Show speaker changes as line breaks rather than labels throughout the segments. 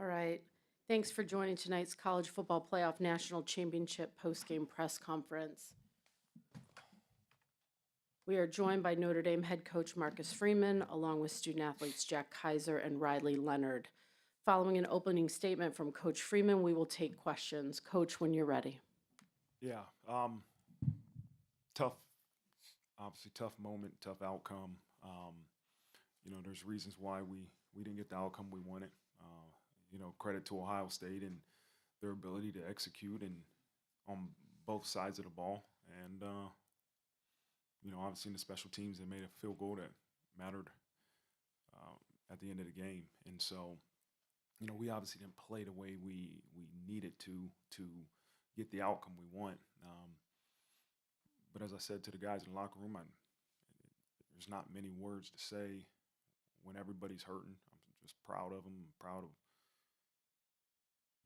All right. Thanks for joining tonight's College Football Playoff National Championship postgame press conference. We are joined by Notre Dame head coach Marcus Freeman, along with student athletes Jack Kaiser and Riley Leonard. Following an opening statement from Coach Freeman, we will take questions. Coach, when you're ready.
Yeah, obviously tough moment, tough outcome. There's reasons why we didn't get the outcome we wanted. Credit to Ohio State and their ability to execute and on both sides of the ball. And, obviously in the special teams, they made a field goal that mattered at the end of the game. And so, we obviously didn't play the way we needed to get the outcome we want. But as I said to the guys in the locker room, there's not many words to say when everybody's hurting. I'm just proud of them. I'm proud of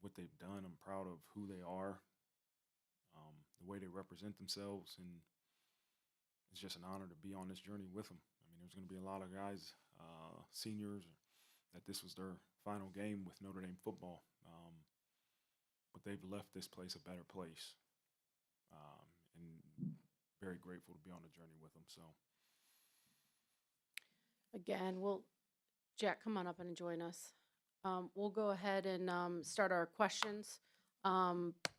what they've done. I'm proud of who they are, the way they represent themselves, and it's just an honor to be on this journey with them. I mean, there's going to be a lot of guys, seniors, that this was their final game with Notre Dame football, but they've left this place a better place, and very grateful to be on the journey with them. So,
Again, Jack, come on up and join us. We'll go ahead and start our questions.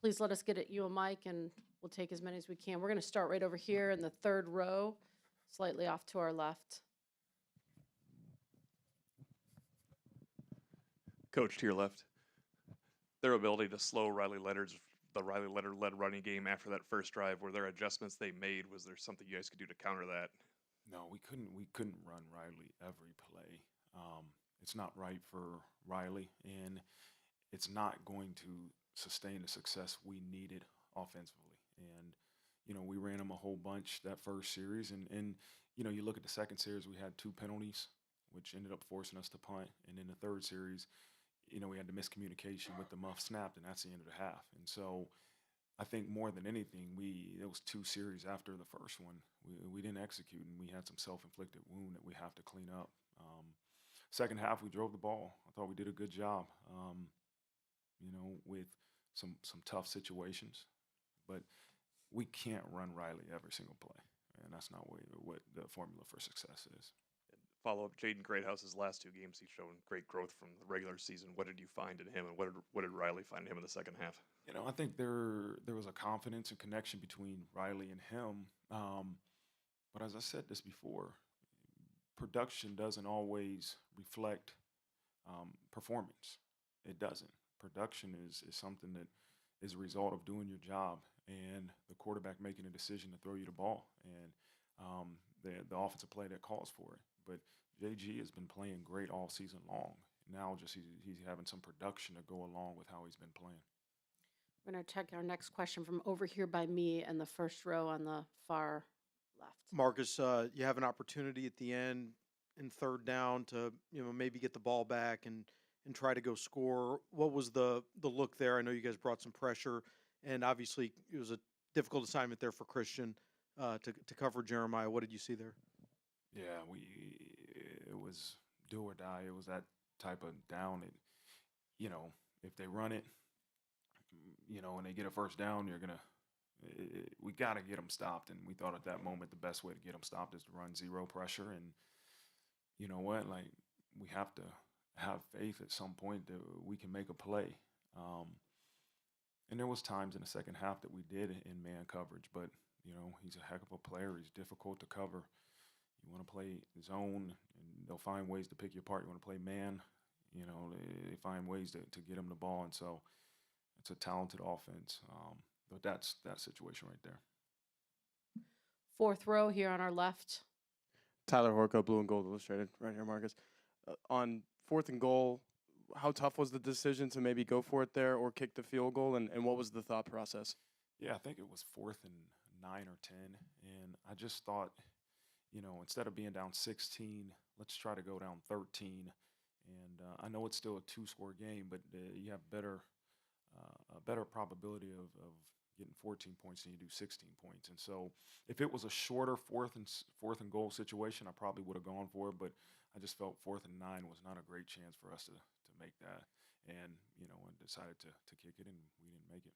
Please let us get you a mic, and we'll take as many as we can. We're going to start right over here in the third row, slightly off to our left.
Coach, to your left, their ability to slow the Riley Leonard-led running game after that first drive, were there adjustments they made? Was there something you guys could do to counter that?
no, we couldn't run Riley every play. It's not right for Riley, and it's not going to sustain the success we needed offensively. And we ran him a whole bunch that first series, and you look at the second series, we had 2 penalties, which ended up forcing us to punt. And in the third series, we had the miscommunication with the muff snapped, and that's the end of the half. And so I think more than anything, it was 2 series after the first one. We didn't execute, and we had some self-inflicted wound that we have to clean up. Second half, we drove the ball. I thought we did a good job, with some tough situations. But we can't run Riley every single play, and that's not what the formula for success is.
Follow-up, Jaden Greathouse's last 2 games, he's shown great growth from the regular season. What did you find in him, and what did Riley find in him in the second half?
I think there was a confidence and connection between Riley and him. But as I said this before, production doesn't always reflect performance. It doesn't. Production is something that is a result of doing your job and the quarterback making a decision to throw you the ball and the offensive play that calls for it. But JG has been playing great all season long. Now just he's having some production to go along with how he's been playing.
We're going to check our next question from over here by me in the first row on the far left.
Marcus, you have an opportunity at the end in third down to maybe get the ball back and try to go score. What was the look there? I know you guys brought some pressure, and obviously it was a difficult assignment there for Christian to cover Jeremiah. What did you see there?
Yeah, it was do or die. It was that type of down. If they run it, and they get a first down, we got to get them stopped. And we thought at that moment the best way to get them stopped is to run zero pressure. And you know what? Like, we have to have faith at some point that we can make a play. And there was times in the second half that we did in man coverage, but he's a heck of a player. He's difficult to cover. You want to play zone, and they'll find ways to pick you apart. You want to play man, they find ways to get him the ball. And so it's a talented offense. But that's that situation right there.
Fourth row here on our left.
Tyler Horko, Blue and Gold Illustrated, right here, Marcus. On 4th and goal, how tough was the decision to maybe go for it there or kick the field goal, and what was the thought process?
Yeah, I think it was 4th and 9 or 10, and I just thought, instead of being down 16, let's try to go down 13. And I know it's still a 2-score game, but you have a better probability of getting 14 points than you do 16 points. And so if it was a shorter fourth and goal situation, I probably would have gone for it, but I just felt 4th and 9 was not a great chance for us to make that. and and decided to kick it, and we didn't make it.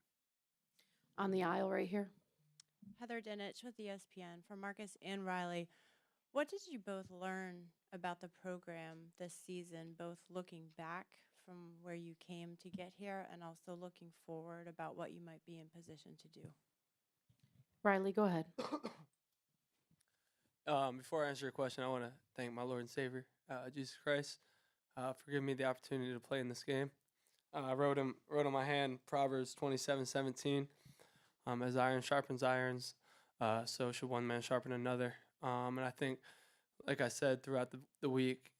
On the aisle right here.
Heather Dinich with ESPN. For Marcus and Riley, what did you both learn about the program this season, both looking back from where you came to get here and also looking forward about what you might be in position to do?
Riley, go ahead.
Before I answer your question, I want to thank my Lord and Savior, Jesus Christ, for giving me the opportunity to play in this game. I wrote on my hand Proverbs 27:17. As iron sharpens irons, so should one man sharpen another. And I think, like I said throughout the week,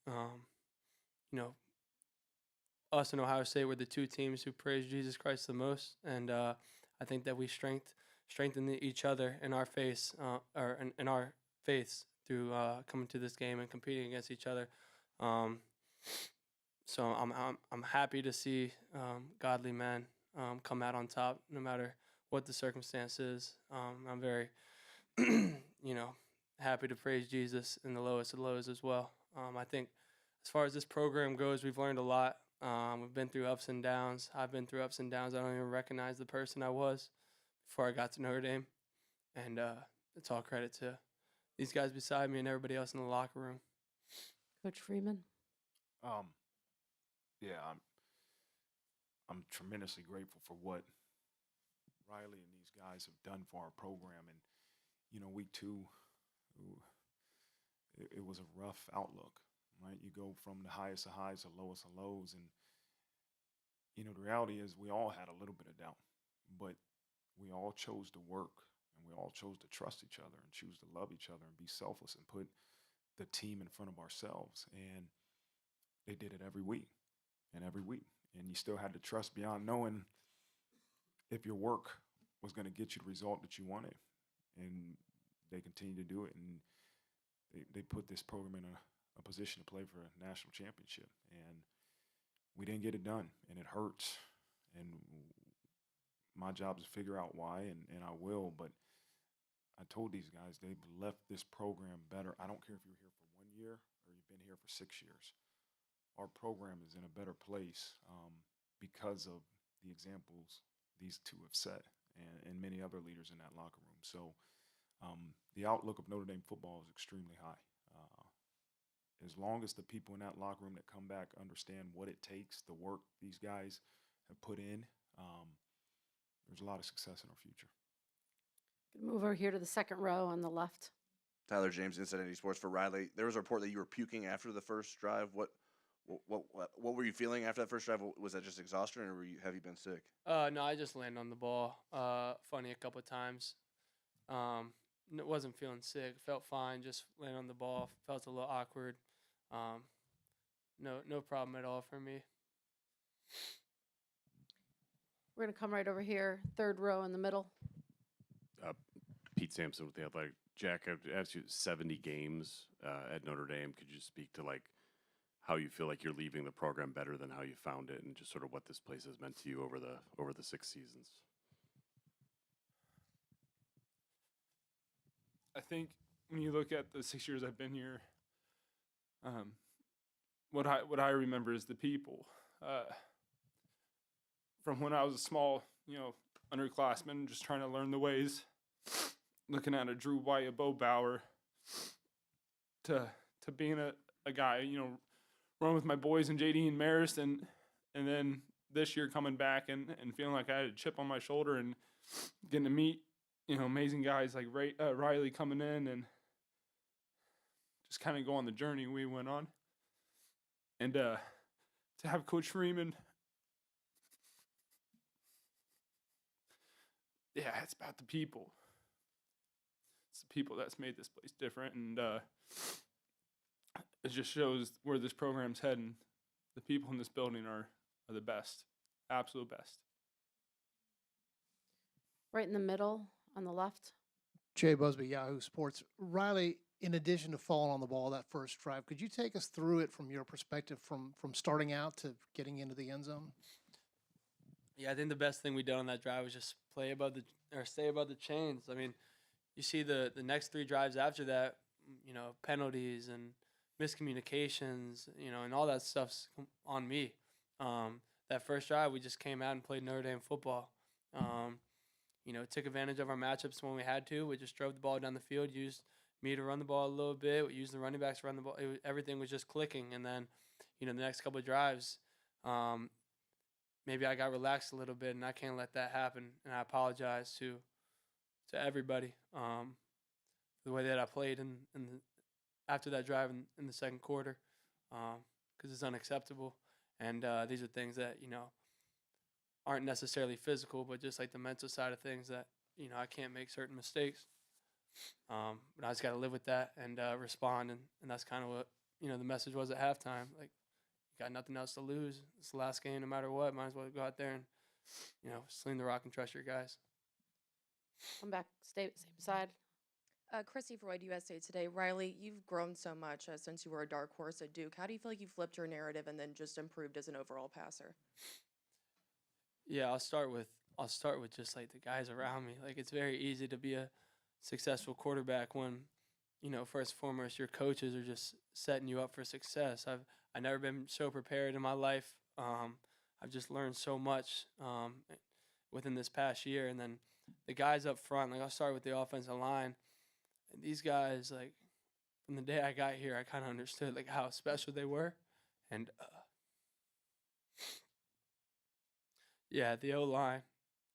us and Ohio State were the two teams who praised Jesus Christ the most, and I think that we strengthened each other in our faith, in our faiths through coming to this game and competing against each other. So I'm happy to see godly men come out on top, no matter what the circumstances. I'm very, happy to praise Jesus in the lowest of lows as well. I think as far as this program goes, we've learned a lot. We've been through ups and downs. I've been through ups and downs. I don't even recognize the person I was before I got to Notre Dame. And it's all credit to these guys beside me and everybody else in the locker room.
Coach Freeman.
Yeah, I'm tremendously grateful for what Riley and these guys have done for our program. And week 2, it was a rough outlook, right? You go from the highest of highs to lowest of lows, and the reality is we all had a little bit of doubt, but we all chose to work, and we all chose to trust each other and choose to love each other and be selfless and put the team in front of ourselves. And they did it every week and every week. And you still had to trust beyond knowing if your work was going to get you the result that you wanted. And they continue to do it. And they put this program in a position to play for a national championship. And we didn't get it done. And it hurts. And my job is to figure out why, and I will. But I told these guys they've left this program better. I don't care if you're here for 1 year or you've been here for 6 years. Our program is in a better place because of the examples these two have set, and many other leaders in that locker room. So the outlook of Notre Dame football is extremely high. As long as the people in that locker room that come back understand what it takes, the work these guys have put in, there's a lot of success in our future.
Gonna move over here to the second row on the left.
Tyler James, Inside ND Sports for Riley. There was a report that you were puking after the first drive. What were you feeling after that first drive? Was that just exhaustion, or have you been sick?
No, I just landed on the ball. Funny a couple of times. Wasn't feeling sick. Felt fine. Just landed on the ball. Felt a little awkward. No problem at all for me.
We're gonna come right over here, third row in the middle.
Pete Sampson with the Athletic. Jack, I've asked you 70 games at Notre Dame. Could you speak to how you feel like you're leaving the program better than how you found it, and just sort of what this place has meant to you over the 6 seasons?
I think when you look at the 6 years I've been here, what I remember is the people. From when I was a small, underclassman, just trying to learn the ways, looking at a Drew White, a Bo Bauer, to being a guy, run with my boys and JD and Marist, and then this year coming back and feeling like I had a chip on my shoulder and getting to meet, amazing guys like Riley coming in and just kind of go on the journey we went on. And to have Coach Freeman, yeah, it's about the people. It's the people that's made this place different, and it just shows where this program's heading. The people in this building are the best, absolute best.
Right in the middle on the left.
Jay Busby, Yahoo Sports. Riley, in addition to falling on the ball that first drive, could you take us through it from your perspective, from starting out to getting into the end zone?
Yeah, I think the best thing we did on that drive was just stay above the chains. I mean, you see the next 3 drives after that, penalties and miscommunications, and all that stuff's on me. that first drive, we just came out and played Notre Dame football. Took advantage of our matchups when we had to. We just drove the ball down the field, used me to run the ball a little bit, we used the running backs to run the ball. Everything was just clicking. And then, the next couple of drives, maybe I got relaxed a little bit, and I can't let that happen. And I apologize to everybody for the way that I played after that drive in the second quarter, because it's unacceptable. And these are things that aren't necessarily physical, but just like the mental side of things that I can't make certain mistakes. But I just got to live with that and respond, and that's kind of what the message was at halftime. Like, you got nothing else to lose. It's the last game, no matter what. Might as well go out there and sling the rock and trust your guys.
Come back, stay same side.
Chrissy Freud, USA Today. Riley, you've grown so much since you were a dark horse at Duke. How do you feel like you flipped your narrative and then just improved as an overall passer?
Yeah, I'll start with just like the guys around me. Like, it's very easy to be a successful quarterback when, first and foremost, your coaches are just setting you up for success. I've never been so prepared in my life. I've just learned so much within this past year. And then the guys up front, like, I'll start with the offensive line. And these guys, like, from the day I got here, I kind of understood like how special they were. And yeah, the O-line,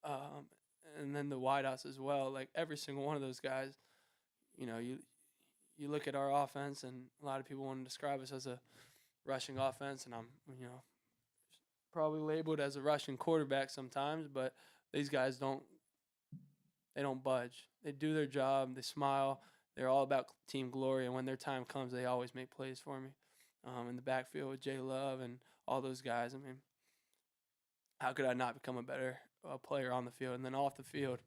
and then the wideouts as well. Like, every single one of those guys, you look at our offense, and a lot of people want to describe us as a rushing offense, and I'm, probably labeled as a rushing quarterback sometimes, but these guys don't budge. They do their job. They smile. They're all about team glory, and when their time comes, they always make plays for me. In the backfield with Jay Love and all those guys. I mean, how could I not become a better player on the field? And then off the field,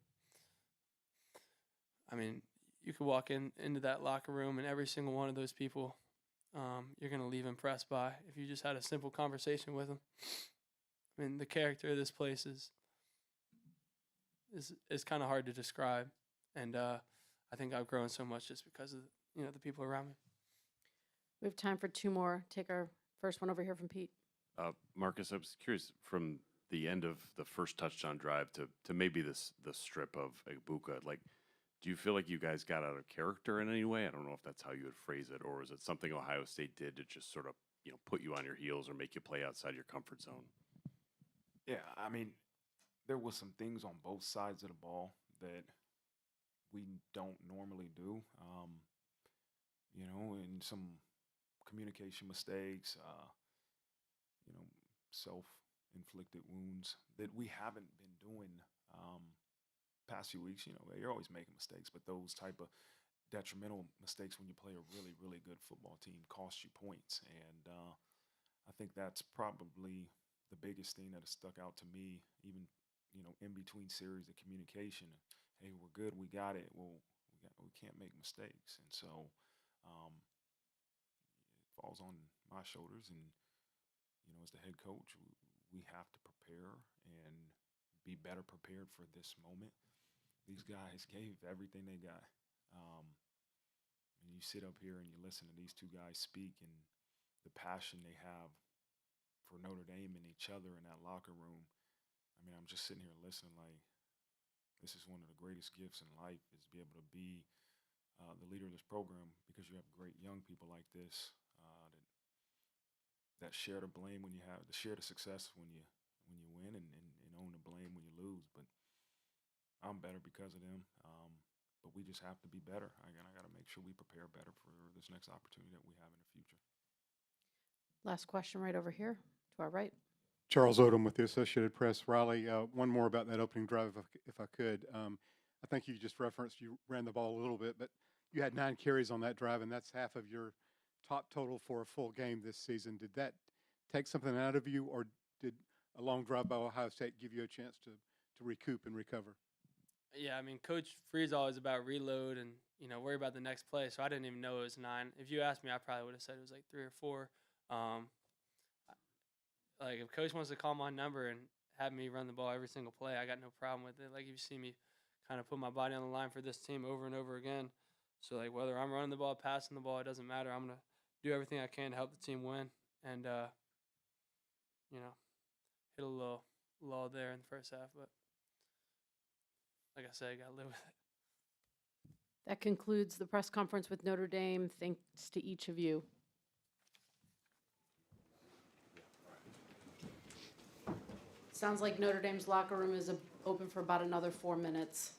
I mean, you could walk into that locker room, and every single one of those people, you're going to leave impressed by if you just had a simple conversation with them. I mean, the character of this place is kind of hard to describe, and I think I've grown so much just because of the people around me.
We have time for two more. Take our first one over here from Pete.
Marcus, I was curious, from the end of the first touchdown drive to maybe the strip of Ibuka, like, do you feel like you guys got out of character in any way? I don't know if that's how you would phrase it, or was it something Ohio State did to just sort of, put you on your heels or make you play outside your comfort zone?
Yeah, I mean, there was some things on both sides of the ball that we don't normally do, and some communication mistakes, self-inflicted wounds that we haven't been doing past few weeks. You're always making mistakes, but those type of detrimental mistakes when you play a really, really good football team cost you points. And I think that's probably the biggest thing that has stuck out to me, even, in between series of communication. Hey, we're good. We got it. Well, we can't make mistakes. And so it falls on my shoulders. And, as the head coach, we have to prepare and be better prepared for this moment. These guys gave everything they got. And you sit up here and you listen to these two guys speak, and the passion they have for Notre Dame and each other in that locker room. I mean, I'm just sitting here listening like, this is one of the greatest gifts in life, is to be able to be the leader of this program, because you have great young people like this that share the blame when you have, to share the success when you win, and own the blame when you lose. But I'm better because of them. But we just have to be better. I got to make sure we prepare better for this next opportunity that we have in the future.
Last question right over here to our right.
Charles Odom with the Associated Press. Riley, one more about that opening drive, if I could. I think you just referenced you ran the ball a little bit, but you had 9 carries on that drive, and that's half of your top total for a full game this season. Did that take something out of you, or did a long drive by Ohio State give you a chance to recoup and recover?
Yeah, I mean, Coach Free's always about reload and, worry about the next play. So I didn't even know it was 9. If you asked me, I probably would have said it was like 3 or 4. Like, if Coach wants to call my number and have me run the ball every single play, I got no problem with it. Like, you see me kind of put my body on the line for this team over and over again. So, like, whether I'm running the ball, passing the ball, it doesn't matter. I'm going to do everything I can to help the team win. And, hit a little lull there in the first half, but like I said, I got to live with it.
That concludes the press conference with Notre Dame. Thanks to each of you. Sounds like Notre Dame's locker room is open for about another 4 minutes.